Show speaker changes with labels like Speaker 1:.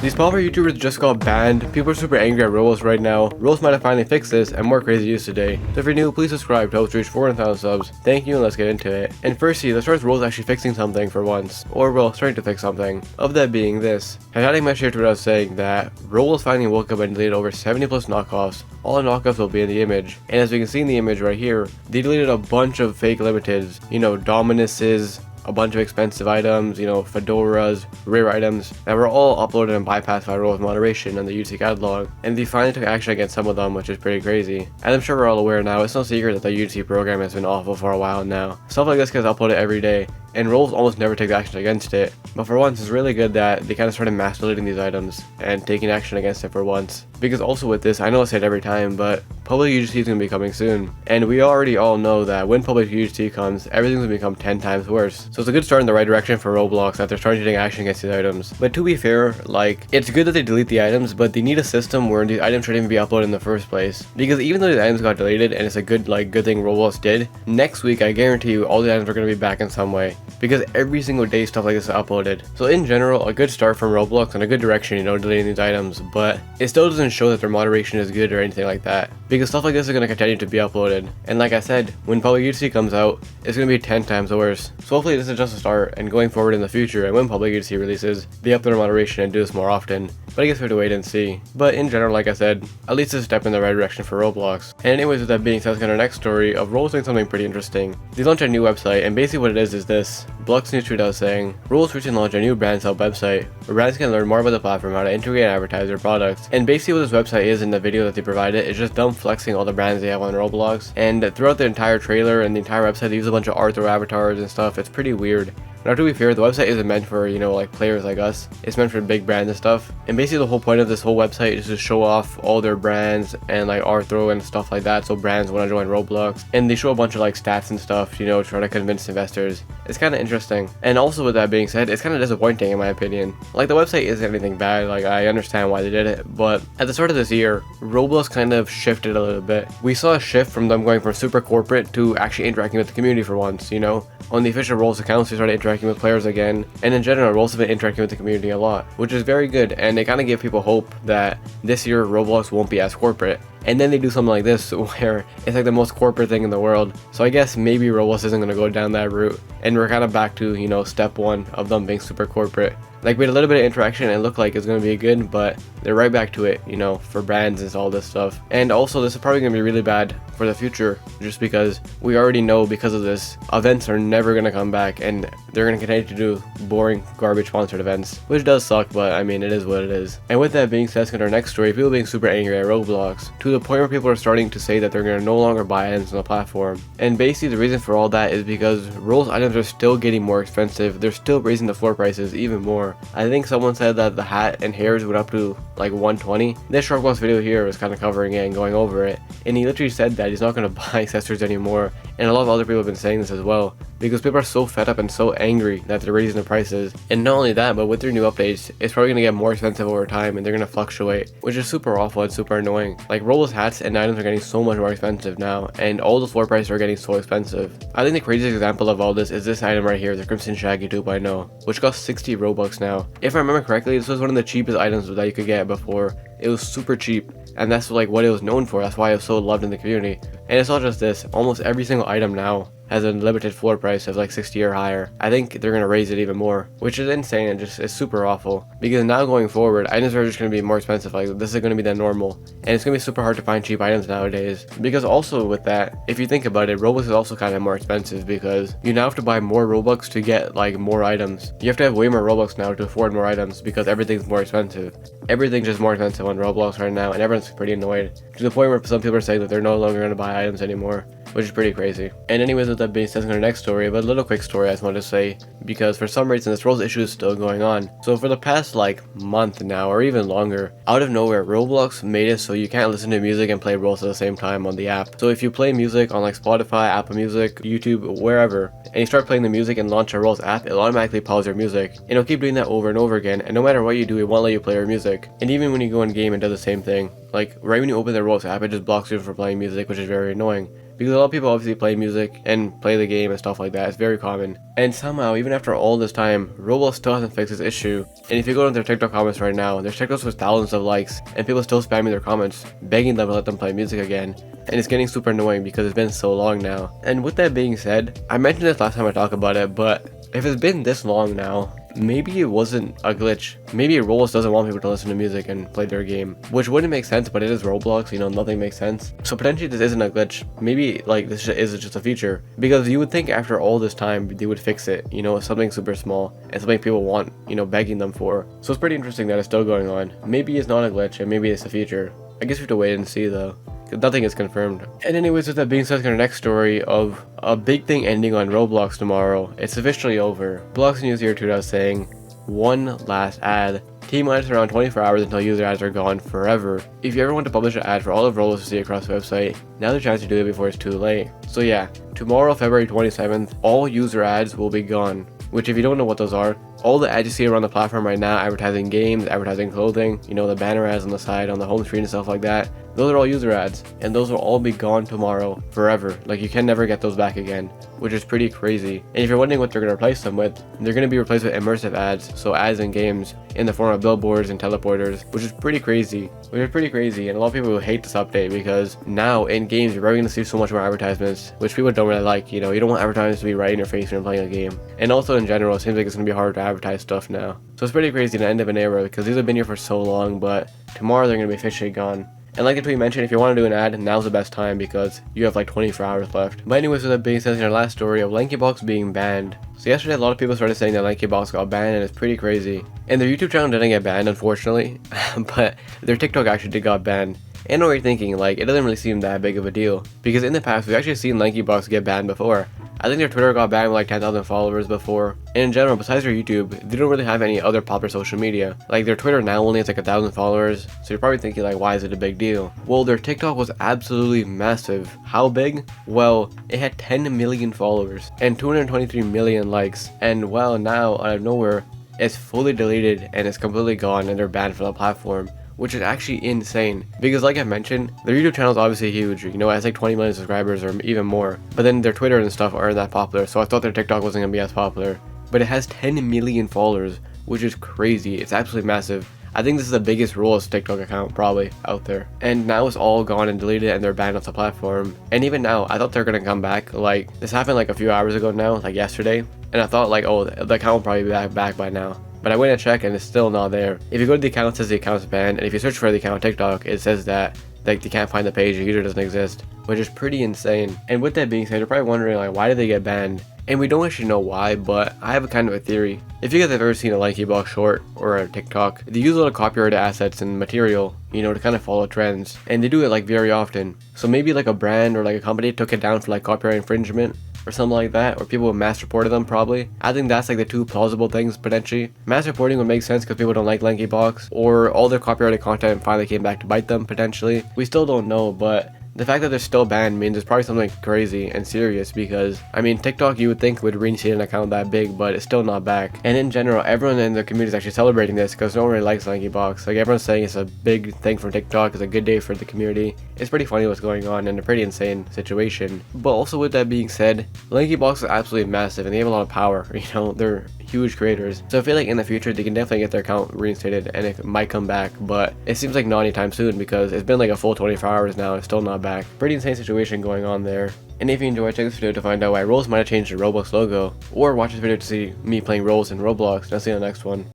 Speaker 1: These popular YouTubers just got banned. People are super angry at Roblox right now. Roblox might have finally fixed this and more crazy news today. So if you're new, please subscribe to help us reach 400,000 subs. Thank you, and let's get into it. And firstly, let's start with Roblox actually fixing something for once. Or well, starting to fix something. Of that being this. Hashtag my share tweet out saying that Roblox finally woke up and deleted over 70 plus knockoffs. All the knockoffs will be in the image. And as we can see in the image right here, they deleted a bunch of fake limiteds. You know, Dominuses, a bunch of expensive items, you know, fedoras, rare items that were all uploaded and bypassed by Roblox moderation and the UC catalog, and they finally took action against some of them, which is pretty crazy. As I'm sure we're all aware now, it's no secret that the UC program has been awful for a while now. Stuff like this gets uploaded every day, and Roblox almost never takes action against it. But for once, it's really good that they kind of started mass deleting these items and taking action against it for once. Because also with this, I know I say it every time, but public UGC is going to be coming soon. And we already all know that when public UGC comes, everything's going to become 10 times worse. So it's a good start in the right direction for Roblox that they're starting to take action against these items. But to be fair, like, it's good that they delete the items, but they need a system where these items shouldn't even be uploaded in the first place. Because even though these items got deleted, and it's a good thing Roblox did, next week I guarantee you all the items are going to be back in some way. Because every single day stuff like this is uploaded. So in general, a good start from Roblox and a good direction, you know, deleting these items, but it still doesn't show that their moderation is good or anything like that. Because stuff like this is going to continue to be uploaded. And like I said, when public UGC comes out, it's going to be 10 times worse. So hopefully this is just a start, and going forward in the future, and when public UGC releases, they up their moderation and do this more often. But I guess we have to wait and see. But in general, like I said, at least it's a step in the right direction for Roblox. And anyways, with that being said, let's get our next story of Roblox doing something pretty interesting. They launched a new website, and basically what it is this. Blux News tweet out saying, Roblox recently launched a new brand sell website, where brands can learn more about the platform, how to integrate and advertise their products. And basically what this website is in the video that they provided is just them flexing all the brands they have on Roblox. And throughout the entire trailer and the entire website, they use a bunch of art or avatars and stuff. It's pretty weird. Now to be fair, the website isn't meant for, you know, like players like us. It's meant for big brands and stuff. And basically the whole point of this whole website is to show off all their brands and like art throw and stuff like that, so brands want to join Roblox. And they show a bunch of like stats and stuff, you know, try to convince investors. It's kind of interesting. And also with that being said, it's kind of disappointing in my opinion. Like the website isn't anything bad, like I understand why they did it, but at the start of this year, Roblox kind of shifted a little bit. We saw a shift from them going from super corporate to actually interacting with the community for once, you know. On the official Roblox accounts, they started interacting with players again, and in general, Roblox have been interacting with the community a lot, which is very good, and they kind of give people hope that this year Roblox won't be as corporate. And then they do something like this where it's like the most corporate thing in the world. So I guess maybe Roblox isn't going to go down that route, and we're kind of back to, you know, step one of them being super corporate. Like we had a little bit of interaction and it looked like it's going to be good, but they're right back to it, you know, for brands and all this stuff. And also this is probably going to be really bad for the future, just because we already know because of this, events are never going to come back and they're going to continue to do boring garbage sponsored events, which does suck, but I mean it is what it is. And with that being said, let's get our next story, people being super angry at Roblox, to the point where people are starting to say that they're going to no longer buy items on the platform. And basically the reason for all that is because Roblox items are still getting more expensive, they're still raising the floor prices even more. I think someone said that the hat and hairs went up to like 120. This Roblox video here was kind of covering it and going over it, and he literally said that he's not going to buy accessories anymore, and a lot of other people have been saying this as well, because people are so fed up and so angry that they're raising the prices. And not only that, but with their new updates, it's probably going to get more expensive over time and they're going to fluctuate, which is super awful and super annoying. Like Roblox hats and items are getting so much more expensive now, and all the floor prices are getting so expensive. I think the craziest example of all this is this item right here, the Crimson Shaggy 2.0, which costs 60 Robux now. If I remember correctly, this was one of the cheapest items that you could get before. It was super cheap, and that's like what it was known for. That's why it was so loved in the community. And it's not just this, almost every single item now has a limited floor price of like 60 or higher. I think they're going to raise it even more, which is insane and just it's super awful, because now going forward, items are just going to be more expensive. Like this is going to be the normal, and it's going to be super hard to find cheap items nowadays. Because also with that, if you think about it, Robux is also kind of more expensive, because you now have to buy more Robux to get like more items. You have to have way more Robux now to afford more items, because everything's more expensive. Everything's just more expensive on Roblox right now, and everyone's pretty annoyed, to the point where some people are saying that they're no longer going to buy items anymore, which is pretty crazy. And anyways, with that being said, our next story, but a little quick story I just wanted to say, because for some reason this Roblox issue is still going on. So for the past like month now, or even longer, out of nowhere, Roblox made it so you can't listen to music and play Roblox at the same time on the app. So if you play music on like Spotify, Apple Music, YouTube, wherever, and you start playing the music and launch a Roblox app, it'll automatically pause your music. And it'll keep doing that over and over again, and no matter what you do, it won't let you play your music. And even when you go in game, it does the same thing. Like right when you open the Roblox app, it just blocks you from playing music, which is very annoying. because a lot of people obviously play music and play the game and stuff like that. It's very common. And somehow, even after all this time, Roblox still hasn't fixed this issue. And if you go to their TikTok comments right now, there's TikToks with thousands of likes, and people still spamming their comments, begging them to let them play music again. And it's getting super annoying because it's been so long now. And with that being said, I mentioned this last time I talked about it, but if it's been this long now, maybe it wasn't a glitch. Maybe Roblox doesn't want people to listen to music and play their game, which wouldn't make sense, but it is Roblox, you know, nothing makes sense. So potentially this isn't a glitch. Maybe like this is just a feature, because you would think after all this time they would fix it, you know, something super small and something people want, you know, begging them for. So it's pretty interesting that it's still going on. Maybe it's not a glitch and maybe it's a feature. I guess we have to wait and see though. Nothing is confirmed. And anyways, with that being said, our next story of a big thing ending on Roblox tomorrow. It's officially over. Roblox News here tweeted out saying, one last ad. T-minus around 24 hours until user ads are gone forever. If you ever want to publish an ad for all of Roblox to see across the website, now's the chance to do it before it's too late. So yeah, tomorrow, February 27th, all user ads will be gone. Which, if you don't know what those are, all the ads you see around the platform right now, advertising games, advertising clothing, you know, the banner ads on the side, on the home screen and stuff like that, those are all user ads, and those will all be gone tomorrow forever. Like, you can never get those back again, which is pretty crazy. And if you're wondering what they're going to replace them with, they're going to be replaced with immersive ads, so ads in games in the form of billboards and teleporters, which is pretty crazy. And a lot of people will hate this update because now in games you're probably going to see so much more advertisements, which people don't really like. You know, you don't want advertisements to be right in your face when you're playing a game. And also in general, it seems like it's going to be harder to advertise stuff now. So it's pretty crazy, the end of an era, because these have been here for so long, but tomorrow they're going to be officially gone. And like the tweet mentioned, if you want to do an ad, now's the best time because you have like 24 hours left. But anyways, with that being said, in our last story of LankyBox being banned. So yesterday a lot of people started saying that LankyBox got banned, and it's pretty crazy. And their YouTube channel didn't get banned, unfortunately, but their TikTok actually did got banned. And I know what you're thinking, like, it doesn't really seem that big of a deal, because in the past we've actually seen LankyBox get banned before. I think their Twitter got banned with like 10,000 followers before. And in general, besides their YouTube, they don't really have any other popular social media. Like their Twitter now only has like 1,000 followers, so you're probably thinking like, why is it a big deal? Well, their TikTok was absolutely massive. How big? Well, it had 10 million followers and 223 million likes. And well, now out of nowhere, it's fully deleted and it's completely gone and they're banned from the platform. Which is actually insane, because like I mentioned, their YouTube channel is obviously huge, you know, it has like 20 million subscribers or even more, but then their Twitter and stuff aren't that popular, so I thought their TikTok wasn't going to be as popular, but it has 10 million followers, which is crazy. It's absolutely massive. I think this is the biggest Roblox TikTok account probably out there, and now it's all gone and deleted and they're banned off the platform. And even now, I thought they're going to come back. Like, this happened like a few hours ago now, like yesterday, and I thought like, oh, the account will probably be back by now. But I went and checked and it's still not there. If you go to the account, it says the account's banned, and if you search for the account on TikTok, it says that like you can't find the page, the user doesn't exist, which is pretty insane. And with that being said, you're probably wondering like, why did they get banned? And we don't actually know why, but I have a kind of a theory. If you guys have ever seen a LankyBox short or a TikTok, they use a lot of copyrighted assets and material, you know, to kind of follow trends, and they do it like very often. So maybe like a brand or like a company took it down for like copyright infringement or something like that, or people mass reported them probably. I think that's like the two plausible things potentially. Mass reporting would make sense because people don't like LankyBox, or all their copyrighted content finally came back to bite them potentially. We still don't know, but the fact that they're still banned means it's probably something crazy and serious, because I mean, TikTok you would think would reinstate an account that big, but it's still not back. And in general, everyone in the community is actually celebrating this because no one really likes LankyBox. Like, everyone's saying it's a big thing from TikTok, it's a good day for the community. It's pretty funny what's going on and a pretty insane situation. But also, with that being said, LankyBox is absolutely massive and they have a lot of power. You know, they're huge creators, so I feel like in the future they can definitely get their account reinstated and it might come back, but it seems like not anytime soon because it's been like a full 24 hours now and it's still not back. Pretty insane situation going on there. And if you enjoyed, check this video to find out why roles might have changed the Roblox logo, or watch this video to see me playing roles in Roblox, and I'll see you in the next one.